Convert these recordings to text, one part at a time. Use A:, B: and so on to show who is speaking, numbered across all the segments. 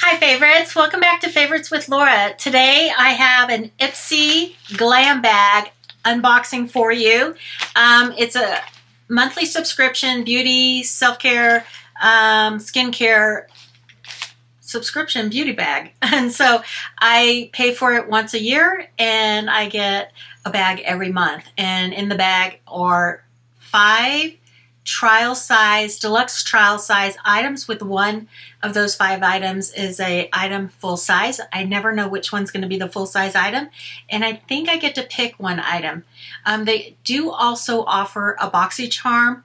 A: Hi favorites, welcome back to Favorites with Laura. Today I have an Ipsy Glam Bag unboxing for you. It's a monthly subscription, beauty, self-care, skincare subscription beauty bag. And so I pay for it once a year and I get a bag every month. And in the bag are 5 deluxe trial size items, with one of those 5 items is a item full size. I never know which one's going to be the full size item, and I think I get to pick one item. They do also offer a BoxyCharm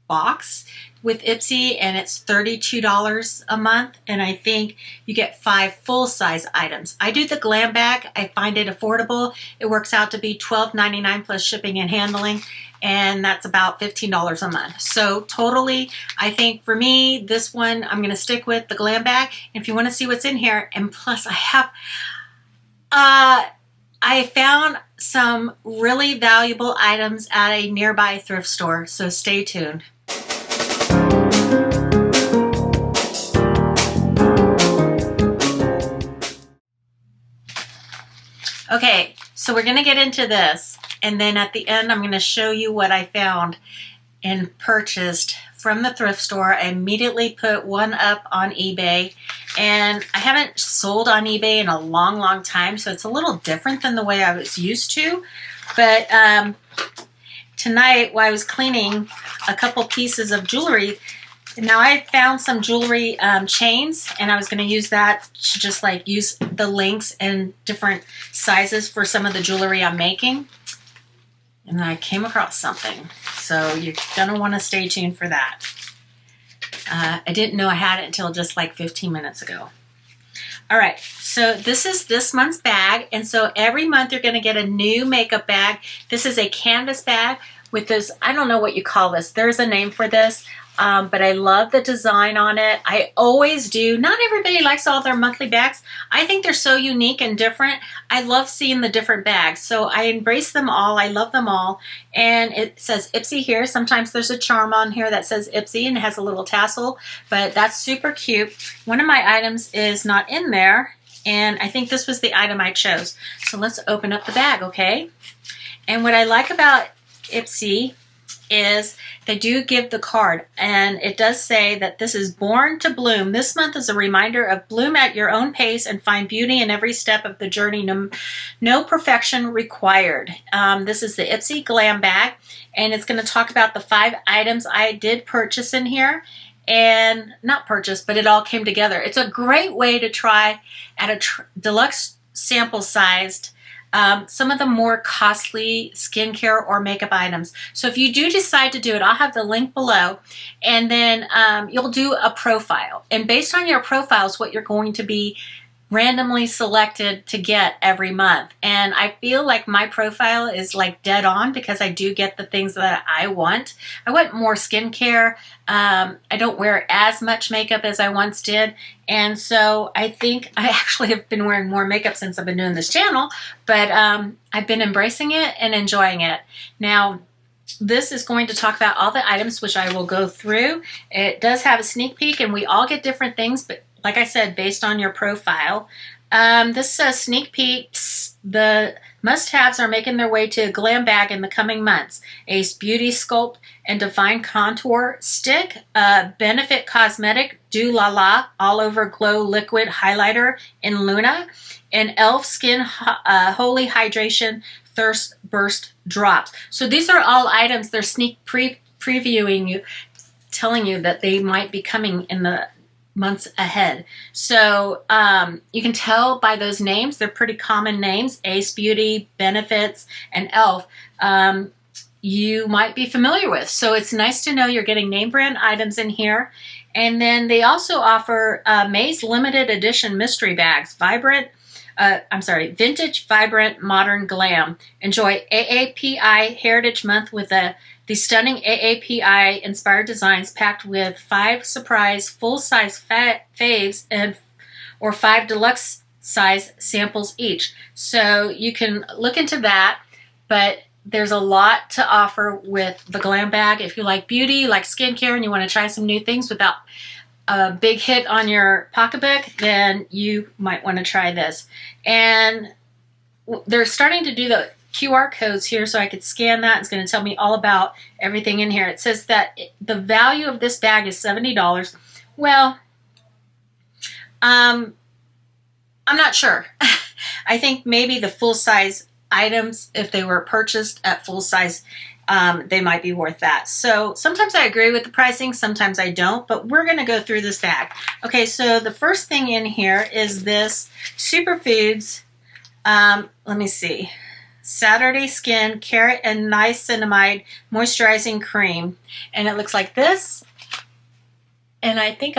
A: box with Ipsy, and it's $32 a month, and I think you get 5 full-size items. I do the Glam Bag. I find it affordable. It works out to be $12.99 plus shipping and handling, and that's about $15 a month. So totally, I think for me, this one, I'm going to stick with the Glam Bag. If you want to see what's in here, and plus I found some really valuable items at a nearby thrift store, so stay tuned. Okay, so we're going to get into this, and then at the end I'm going to show you what I found and purchased from the thrift store. I immediately put one up on eBay, and I haven't sold on eBay in a long time, so it's a little different than the way I was used to. But tonight, while I was cleaning a couple pieces of jewelry, now I found some jewelry chains, and I was going to use that to just like use the links and different sizes for some of the jewelry I'm making. And then I came across something, so you're going to want to stay tuned for that. I didn't know I had it until just like 15 minutes ago. All right, so this is this month's bag, and so every month you're going to get a new makeup bag. This is a canvas bag with this, I don't know what you call this. There's a name for this. But I love the design on it. I always do. Not everybody likes all their monthly bags. I think they're so unique and different. I love seeing the different bags. So I embrace them all. I love them all. And it says Ipsy here. Sometimes there's a charm on here that says Ipsy and it has a little tassel, but that's super cute. One of my items is not in there, and I think this was the item I chose. So let's open up the bag, okay? And what I like about Ipsy is they do give the card, and it does say that this is Born to Bloom. This month is a reminder of bloom at your own pace and find beauty in every step of the journey. No perfection required. This is the Ipsy Glam Bag, and it's going to talk about the 5 items I did purchase in here. And not purchase, but it all came together. It's a great way to try at a deluxe sample sized some of the more costly skincare or makeup items. So if you do decide to do it, I'll have the link below, and then you'll do a profile. And based on your profiles, what you're going to be randomly selected to get every month. And I feel like my profile is like dead on because I do get the things that I want. I want more skincare. I don't wear as much makeup as I once did. And so I think I actually have been wearing more makeup since I've been doing this channel, but I've been embracing it and enjoying it. Now, this is going to talk about all the items, which I will go through. It does have a sneak peek, and we all get different things, but like I said, based on your profile. This says sneak peeks. The must-haves are making their way to a glam bag in the coming months. Ace Beauty Sculpt and Define Contour Stick. Benefit Cosmetic Do La La All Over Glow Liquid Highlighter in Luna. And e.l.f. Skin Holy Hydration Thirst Burst Drops. So these are all items. They're sneak previewing you, telling you that they might be coming in the months ahead. So you can tell by those names, they're pretty common names. Ace Beauty, Benefits, and e.l.f. You might be familiar with. So it's nice to know you're getting name brand items in here. And then they also offer May's limited edition mystery bags. Vintage, vibrant, modern glam. Enjoy AAPI Heritage Month with the stunning AAPI inspired designs packed with 5 surprise full-size faves or 5 deluxe size samples each. So you can look into that, but there's a lot to offer with the Glam Bag. If you like beauty, like skincare, and you want to try some new things without a big hit on your pocketbook, then you might want to try this. And they're starting to do the QR codes here, so I could scan that. It's going to tell me all about everything in here. It says that the value of this bag is $70. Well, I'm not sure. I think maybe the full-size items, if they were purchased at full size, they might be worth that. So sometimes I agree with the pricing, sometimes I don't, but we're going to go through this bag. Okay, so the first thing in here is this Superfoods, let me see, Saturday Skin Carrot and Niacinamide Moisturizing Cream. And it looks like this. And I think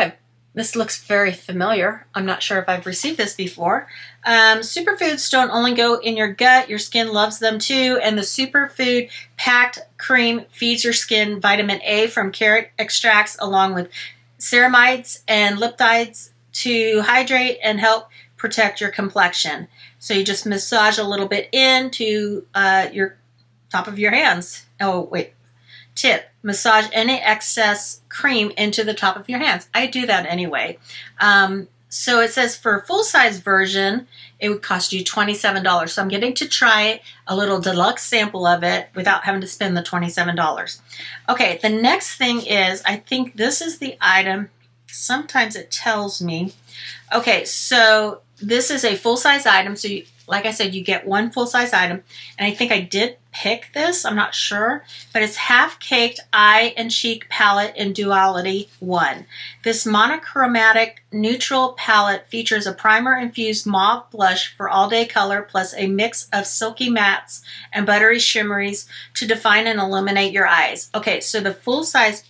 A: this looks very familiar. I'm not sure if I've received this before. Superfoods don't only go in your gut, your skin loves them too. And the Superfood Packed Cream feeds your skin vitamin A from carrot extracts along with ceramides and liptides to hydrate and help protect your complexion. So you just massage a little bit into your top of your hands. Oh, wait. Tip, massage any excess cream into the top of your hands. I do that anyway. So it says for a full-size version, it would cost you $27. So I'm getting to try a little deluxe sample of it without having to spend the $27. Okay, the next thing is, I think this is the item. Sometimes it tells me. Okay, so this is a full-size item. So like I said, you get one full-size item. And I think I did pick this. I'm not sure. But it's Half Caked Eye and Cheek Palette in Duality 1. This monochromatic neutral palette features a primer-infused mauve blush for all-day color plus a mix of silky mattes and buttery shimmeries to define and illuminate your eyes. Okay, so the full-size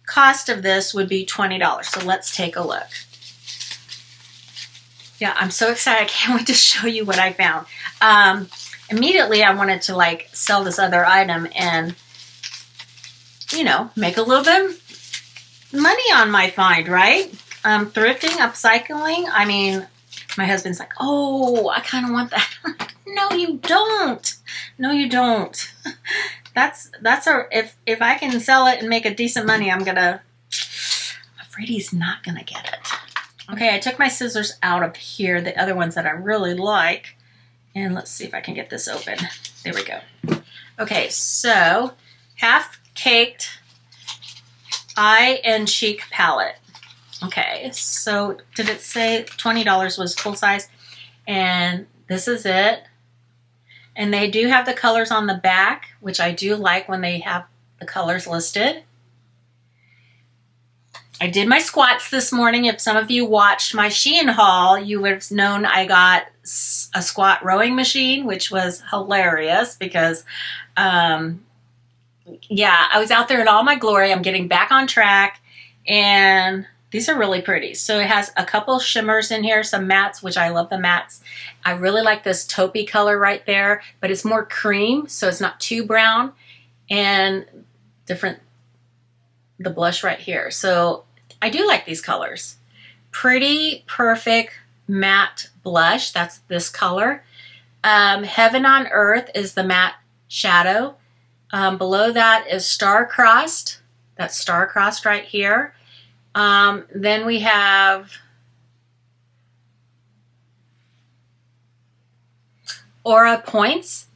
A: cost of this would be $20. So let's take a look. Yeah, I'm so excited. I can't wait to show you what I found. Immediately, I wanted to like sell this other item and, you know, make a little bit of money on my find, right? Thrifting, upcycling. I mean, my husband's like, oh, I kind of want that. No, you don't. No, you don't. That's if I can sell it and make a decent money, I'm afraid he's not gonna get it. Okay, I took my scissors out of here, the other ones that I really like. And let's see if I can get this open. There we go. Okay, so Half Caked Eye and Cheek Palette. Okay, so did it say $20 was full size? And this is it. And they do have the colors on the back, which I do like when they have the colors listed. I did my squats this morning. If some of you watched my Shein haul, you would have known I got a squat rowing machine, which was hilarious because, yeah, I was out there in all my glory. I'm getting back on track, and these are really pretty. So it has a couple shimmers in here, some mattes, which I love the mattes. I really like this taupey color right there, but it's more cream, so it's not too brown, and the blush right here. So I do like these colors. Pretty Perfect Matte Blush. That's this color. Heaven on Earth is the matte shadow. Below that is Star-Crossed. That's Star-Crossed right here. Then we have Aura Points,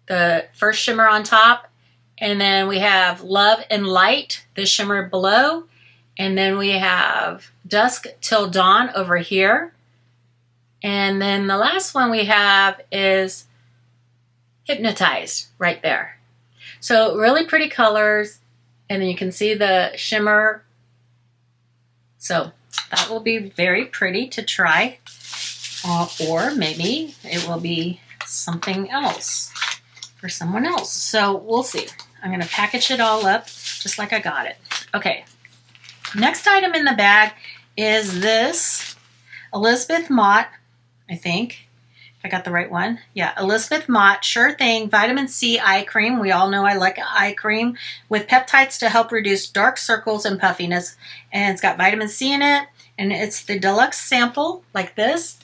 A: the first shimmer on top. And then we have Love and Light, the shimmer below. And then we have Dusk Till Dawn over here. And then the last one we have is Hypnotized right there. So really pretty colors. And then you can see the shimmer. So that will be very pretty to try. Or maybe it will be something else for someone else. So we'll see. I'm going to package it all up just like I got it. Okay. Next item in the bag is this Elizabeth Mott, I think. If I got the right one. Yeah, Elizabeth Mott Sure Thing Vitamin C Eye Cream. We all know I like eye cream with peptides to help reduce dark circles and puffiness. And it's got vitamin C in it. And it's the deluxe sample like this.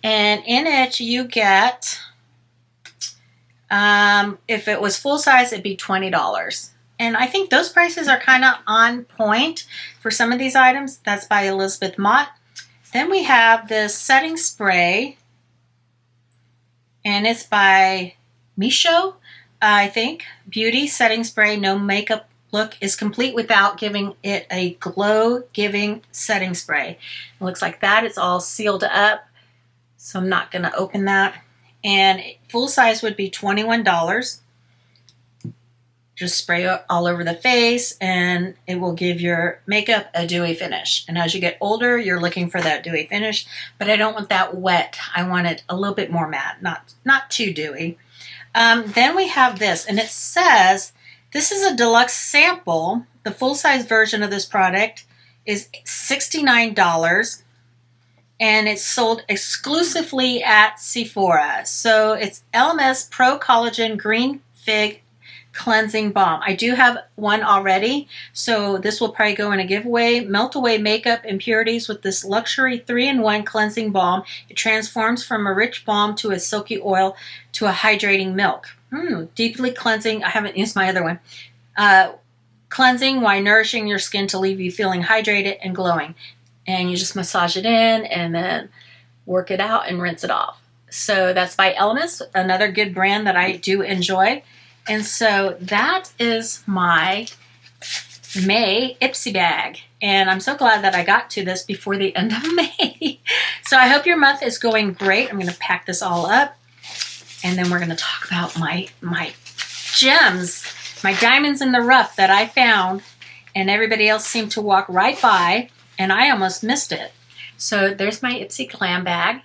A: And in it you get If it was full size, it'd be $20. And I think those prices are kind of on point for some of these items. That's by Elizabeth Mott. Then we have this setting spray, and it's by Misho, I think. Beauty setting spray, no makeup look is complete without giving it a glow-giving setting spray. It looks like that. It's all sealed up, so I'm not going to open that. And full size would be $21. Just spray it all over the face, and it will give your makeup a dewy finish. And as you get older, you're looking for that dewy finish, but I don't want that wet. I want it a little bit more matte, not too dewy. Then we have this, and it says this is a deluxe sample. The full-size version of this product is $69, and it's sold exclusively at Sephora. So it's LMS Pro Collagen Green Fig Cleansing Balm. I do have one already, so this will probably go in a giveaway. Melt away makeup impurities with this luxury 3-in-1 cleansing balm. It transforms from a rich balm to a silky oil to a hydrating milk. Deeply cleansing. I haven't used my other one. Cleansing while nourishing your skin to leave you feeling hydrated and glowing. And you just massage it in and then work it out and rinse it off. So that's by Elemis, another good brand that I do enjoy. And so that is my May Ipsy bag. And I'm so glad that I got to this before the end of May. So I hope your month is going great. I'm going to pack this all up. And then we're going to talk about my gems, my diamonds in the rough that I found. And everybody else seemed to walk right by. And I almost missed it. So there's my Ipsy Glam Bag.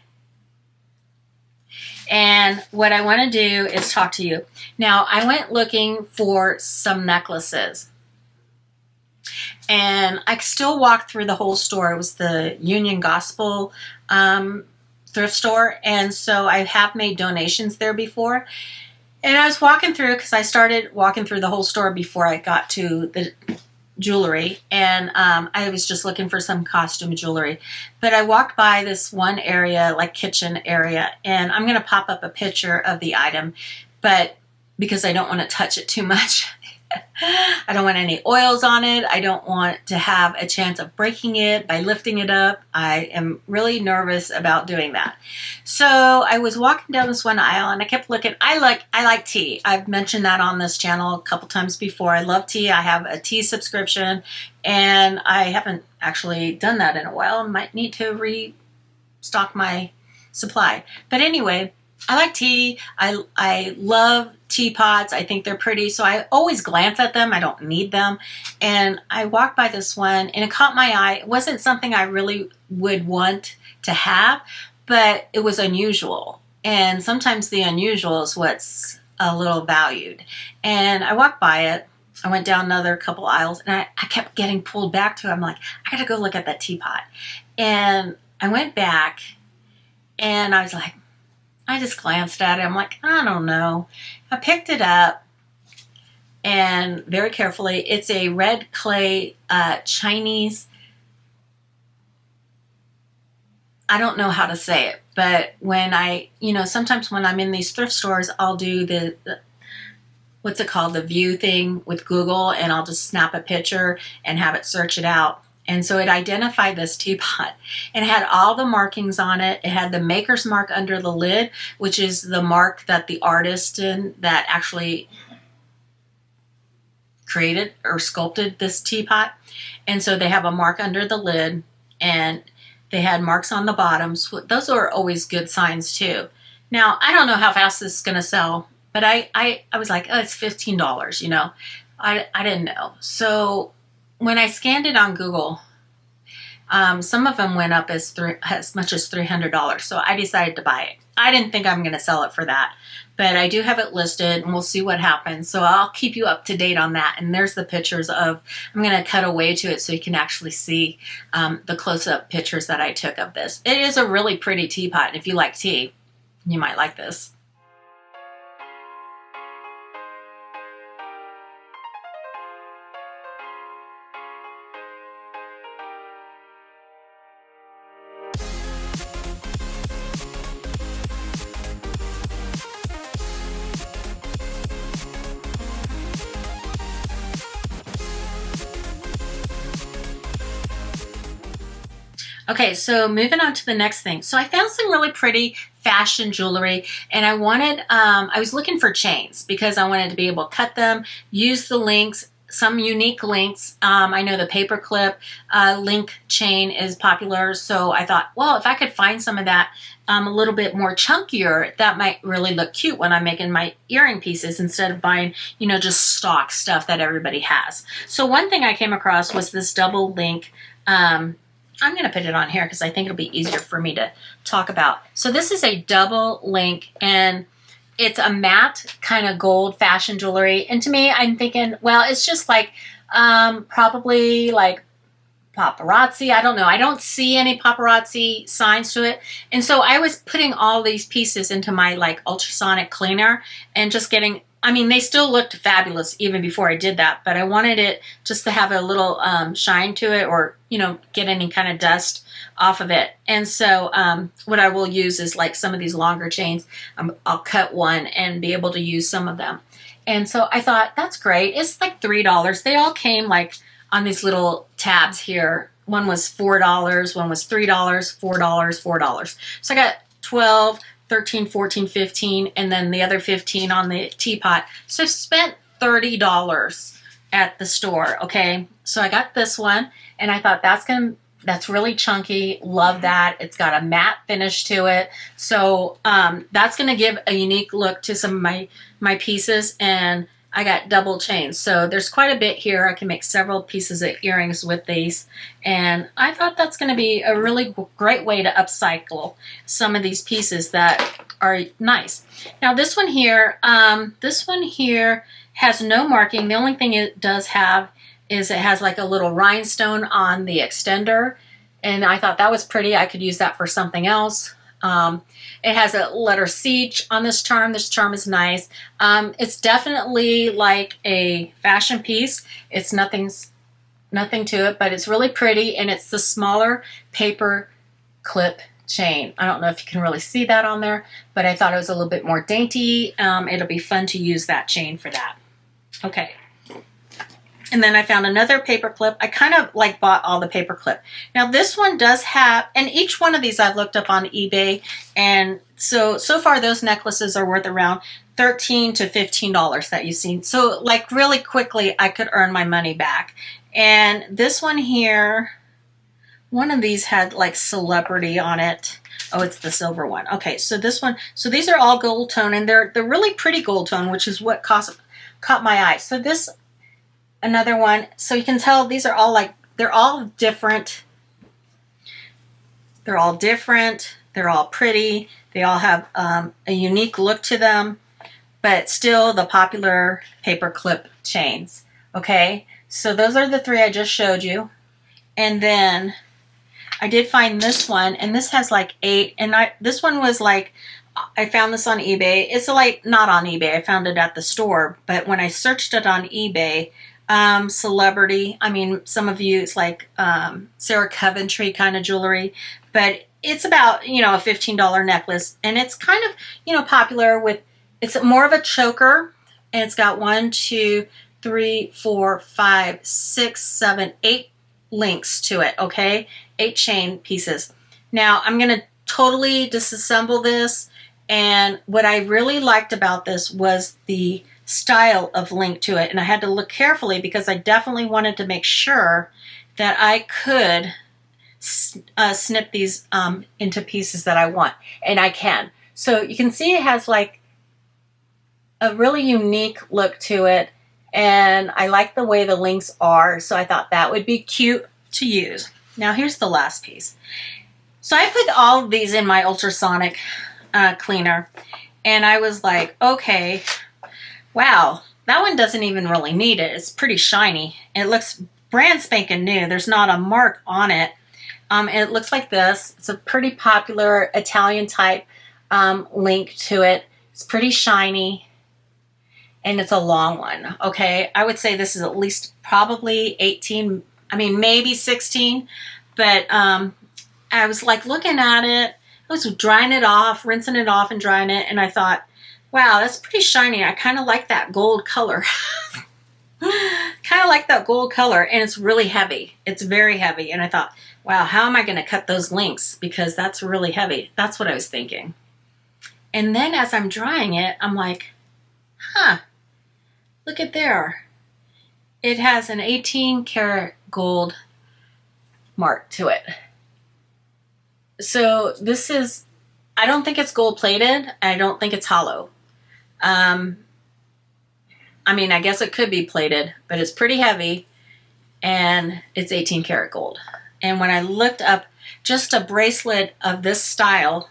A: And what I want to do is talk to you. Now, I went looking for some necklaces. And I still walked through the whole store. It was the Union Gospel thrift store. And so I have made donations there before. And I was walking through, because I started walking through the whole store before I got to the jewelry, and I was just looking for some costume jewelry. But I walked by this one area, like kitchen area, and I'm going to pop up a picture of the item, but because I don't want to touch it too much. I don't want any oils on it. I don't want to have a chance of breaking it by lifting it up. I am really nervous about doing that. So I was walking down this one aisle and I kept looking. I like tea. I've mentioned that on this channel a couple times before. I love tea. I have a tea subscription, and I haven't actually done that in a while. I might need to restock my supply. But anyway, I like tea. I love teapots. I think they're pretty, so I always glance at them. I don't need them. And I walked by this one, and it caught my eye. It wasn't something I really would want to have, but it was unusual. And sometimes the unusual is what's a little valued. And I walked by it. I went down another couple aisles, and I kept getting pulled back to it. I'm like, I gotta go look at that teapot. And I went back, and I was like, I just glanced at it. I'm like, I don't know. I picked it up, and very carefully, it's a red clay Chinese. I don't know how to say it, but when sometimes when I'm in these thrift stores, I'll do the what's it called, the view thing with Google, and I'll just snap a picture and have it search it out. And so it identified this teapot, and it had all the markings on it. It had the maker's mark under the lid, which is the mark that the artist that actually created or sculpted this teapot. And so they have a mark under the lid, and they had marks on the bottoms. Those are always good signs too. Now, I don't know how fast this is going to sell, but I was like, oh, it's $15, I didn't know. So when I scanned it on Google, some of them went up as much as $300. So I decided to buy it. I didn't think I'm going to sell it for that, but I do have it listed, and we'll see what happens. So I'll keep you up to date on that. And there's the pictures I'm going to cut away to it so you can actually see the close-up pictures that I took of this. It is a really pretty teapot. And if you like tea, you might like this. Okay, so moving on to the next thing. So I found some really pretty fashion jewelry, and I wanted, I was looking for chains because I wanted to be able to cut them, use the links, some unique links. I know the paperclip link chain is popular, so I thought, well, if I could find some of that a little bit more chunkier, that might really look cute when I'm making my earring pieces instead of buying, you know, just stock stuff that everybody has. So one thing I came across was this double link. I'm going to put it on here because I think it'll be easier for me to talk about. So this is a double link, and it's a matte kind of gold fashion jewelry. And to me, I'm thinking, well, it's just like probably like paparazzi. I don't know. I don't see any paparazzi signs to it. And so I was putting all these pieces into my like ultrasonic cleaner and just getting, I mean, they still looked fabulous even before I did that, but I wanted it just to have a little shine to it, or, you know, get any kind of dust off of it. And so what I will use is like some of these longer chains. I'll cut one and be able to use some of them. And so I thought, that's great. It's like $3. They all came like on these little tabs here. One was $4, one was $3, $4, $4. So I got 12, 13, 14, 15, and then the other 15 on the teapot. So I spent $30 at the store, okay? So I got this one, and I thought that's really chunky. Love that. It's got a matte finish to it. So that's going to give a unique look to some of my pieces, and I got double chains. So there's quite a bit here. I can make several pieces of earrings with these. And I thought that's going to be a really great way to upcycle some of these pieces that are nice. Now this one here has no marking. The only thing it does have is it has like a little rhinestone on the extender. And I thought that was pretty. I could use that for something else. It has a letter C on this charm. This charm is nice. It's definitely like a fashion piece. It's nothing to it, but it's really pretty, and it's the smaller paper clip chain. I don't know if you can really see that on there, but I thought it was a little bit more dainty. It'll be fun to use that chain for that. Okay. And then I found another paper clip. I kind of like bought all the paper clip. Now this one does have, and each one of these I've looked up on eBay, and so far those necklaces are worth around $13 to $15 that you've seen. So like really quickly I could earn my money back. And this one here, one of these had like celebrity on it. Oh, it's the silver one. Okay, so this one, so these are all gold tone, and they're really pretty gold tone, which is what caught my eye. So this, another one, so you can tell these are all like, they're all different. They're all different. They're all pretty. They all have a unique look to them, but still the popular paper clip chains. Okay, so those are the three I just showed you. And then I did find this one, and this has like 8, and this one was like, I found this on eBay. It's like not on eBay. I found it at the store, but when I searched it on eBay, celebrity, I mean, some of you, it's like Sarah Coventry kind of jewelry, but it's about, you know, a $15 necklace, and it's kind of, you know, popular with, it's more of a choker, and it's got 1, 2, 3, 4, 5, 6, 7, 8 links to it, okay? 8 chain pieces. Now, I'm going to totally disassemble this, and what I really liked about this was the style of link to it, and I had to look carefully because I definitely wanted to make sure that I could snip these into pieces that I want, and I can. So you can see it has like a really unique look to it, and I like the way the links are, so I thought that would be cute to use. Now here's the last piece. So I put all of these in my ultrasonic cleaner, and I was like, okay, wow, that one doesn't even really need it. It's pretty shiny. It looks brand spanking new. There's not a mark on it. It looks like this. It's a pretty popular Italian type link to it. It's pretty shiny, and it's a long one, okay? I would say this is at least probably 18, I mean, maybe 16, but I was like looking at it. I was drying it off, rinsing it off and drying it, and I thought, wow, that's pretty shiny. I kind of like that gold color. Kind of like that gold color, and it's really heavy. It's very heavy. And I thought, wow, how am I going to cut those links? Because that's really heavy. That's what I was thinking. And then as I'm drying it, I'm like, huh, look at there. It has an 18 karat gold mark to it. So this is, I don't think it's gold plated. I don't think it's hollow. I mean, I guess it could be plated, but it's pretty heavy, and it's 18 karat gold. And when I looked up just a bracelet of this style,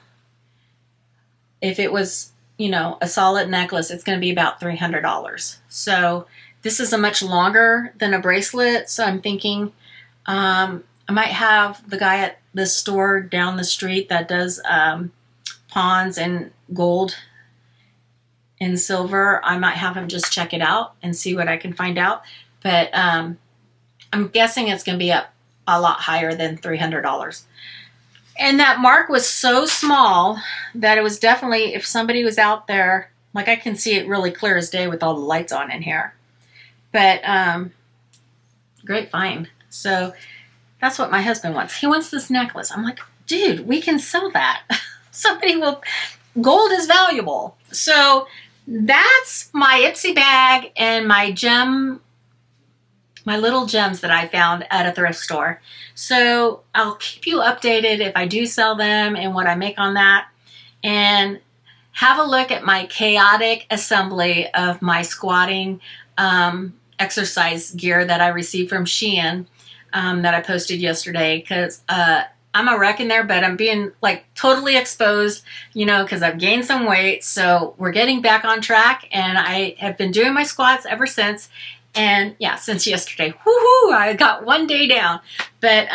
A: if it was, you know, a solid necklace, it's going to be about $300. So this is a much longer than a bracelet. So I'm thinking I might have the guy at the store down the street that does pawns and gold and silver. I might have him just check it out and see what I can find out. But I'm guessing it's going to be up a lot higher than $300. And that mark was so small that it was definitely, if somebody was out there, like I can see it really clear as day with all the lights on in here. But great find. So that's what my husband wants. He wants this necklace. I'm like, dude, we can sell that. Somebody will, gold is valuable. So that's my Ipsy bag and my little gems that I found at a thrift store. So I'll keep you updated if I do sell them and what I make on that. And have a look at my chaotic assembly of my squatting exercise gear that I received from Shein that I posted yesterday, because I'm a wreck in there, but I'm being like totally exposed, you know, because I've gained some weight. So we're getting back on track, and I have been doing my squats ever since. And yeah, since yesterday, woohoo, I got one day down. But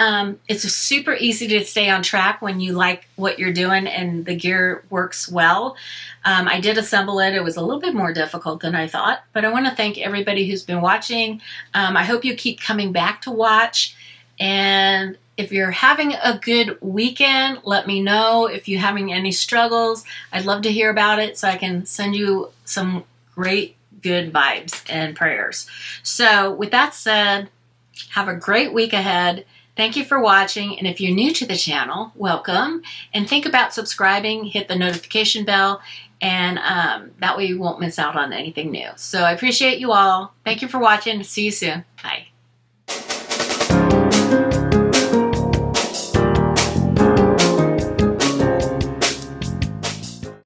A: it's super easy to stay on track when you like what you're doing and the gear works well. I did assemble it. It was a little bit more difficult than I thought, but I want to thank everybody who's been watching. I hope you keep coming back to watch. And if you're having a good weekend, let me know. If you're having any struggles, I'd love to hear about it so I can send you some great good vibes and prayers. So with that said, have a great week ahead. Thank you for watching. And if you're new to the channel, welcome. And think about subscribing, hit the notification bell, and that way you won't miss out on anything new. So I appreciate you all. Thank you for watching. See you soon. Bye.